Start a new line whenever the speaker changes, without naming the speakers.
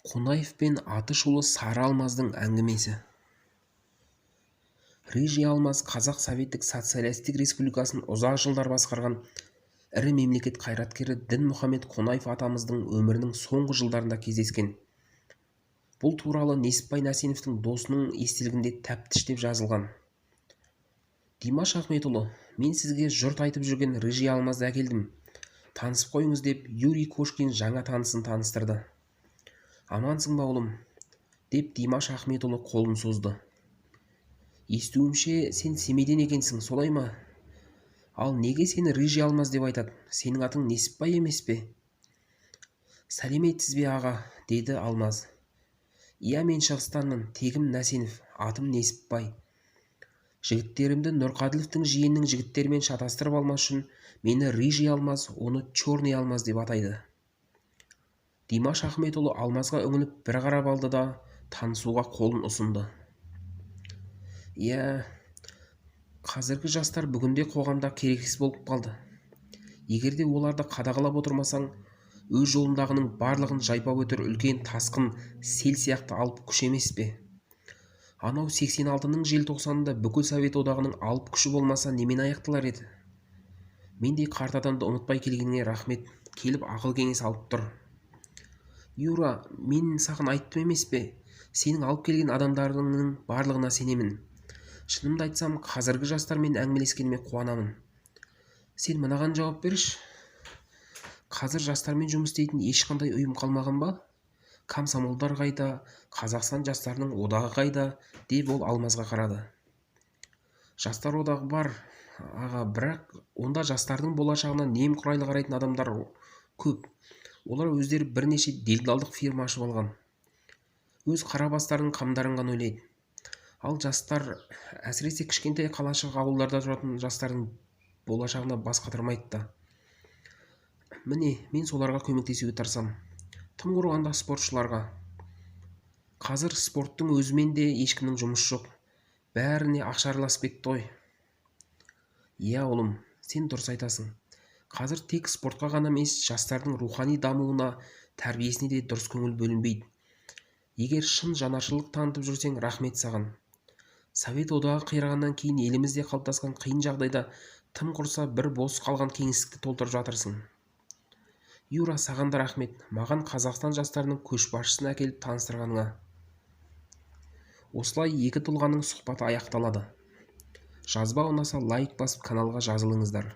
Қонаев пен аты шулы Сары Алмаздың әңгімесі. Рыжий Алмаз Қазақ Советтік Социалистік Республикасын ұзақ жылдар басқарған ірі мемлекет қайраткері Дінмұхамед Қонаев атамыздың өмірінің соңғы жылдарында кездескен. Бұл туралы Несіпбай Нәсеновтың досының естелігінде тәптіштеп жазылған. Димаш Ахметұлы, мен сізге жұрт айтып жүрген Рыжий Алмазды әкелдім. Танысып қойыңыз деп Юрий Кошкин жаңа танысын таныстырды. Амансың ба ұлым, деп Димаш Ахметұлы қолын созды. Естуімше, сен Семейден екенсің, солай ма? Ал неге сені Рыжий Алмаз деп айтады? Сенің атың Несіпбай емес пе? Сәлеметсіз бе аға, деді Алмаз. Иә, мен Шығыстанмын, тегім Нәсенов, атым Несіпбай. Жігіттерімді Нұрқаділовтың жиенінің жігіттерімен шатастырып алмас үшін мені Рыжий Алмаз, оны Черный Алмаз деп атайды. Димаш Ахметұлы Алмазға үңіліп бір қарап алды да танысуға қолын ұсынды. Иә, қазіргі жастар бүгінде қоғамда керексіз болып қалды. Егерде оларды қадағалап отырмасаң, өз жолындағының барлығын жайпап өтер үлкен тасқын сел сияқты алып күш емес пе? Анау 86-ның желтоқсанында бүкіл Совет одағының алып күші болмаса немен аяқталар еді? Мендей қарт адамды ұмытпай келгеніңе рахмет, келіп ақыл кеңес алып тұр. Юра, мен саған айттым емес пе? Сенің алып келген адамдарыңның барлығына сенемін. Шынымды айтсам, қазіргі жастармен әңгімелескеніме қуанамын. Сен мынаған жауап берші. Қазір жастармен жұмыс істейтін ешқандай ұйым қалмаған ба? Комсомолдар қайда, Қазақстан жастарының одағы қайда, деп ол Алмазға қарады. Жастар одағы бар, аға, бірақ онда жастардың болашағына немқұрайлы қарайтын адамдар көп. Олар өздері бірнеше делдалдық фирма ашып алған. Өз қарабастарының қамдарын ғана ойлайды. Ал жастар, әсіресе кішкентай қалашық ауылдарда тұратын жастардың болашағына бас қатырмайды да. Міне, мен соларға көмектесуге тырысам. Тым құрғанда спортшыларға. Қазір спорттың өзімен де ешкімнің жұмысы жоқ. Бәріне ақша араласып кетті ғой. Иә, ұлым, сен дұрыс айтасың. Қазір тек спортқа ғана емес, жастардың рухани дамуына, тәрбиесіне де дұрыс көңіл бөлінбейді. Егер шын жанашырлық танытып жүрсең, рахмет саған. Совет одағы қирағаннан кейін елімізде қалыптасқан қиын жағдайда тым құрса бір бос қалған кеңістікті толтырып жатырсың. Юра, саған да рахмет, маған Қазақстан жастарының көшбасшысын әкеліп таныстырғаныңа. Осылай екі тұлғаның сұхбаты аяқталады. Жазба ұнаса лайк басып каналға жазылыңыздар.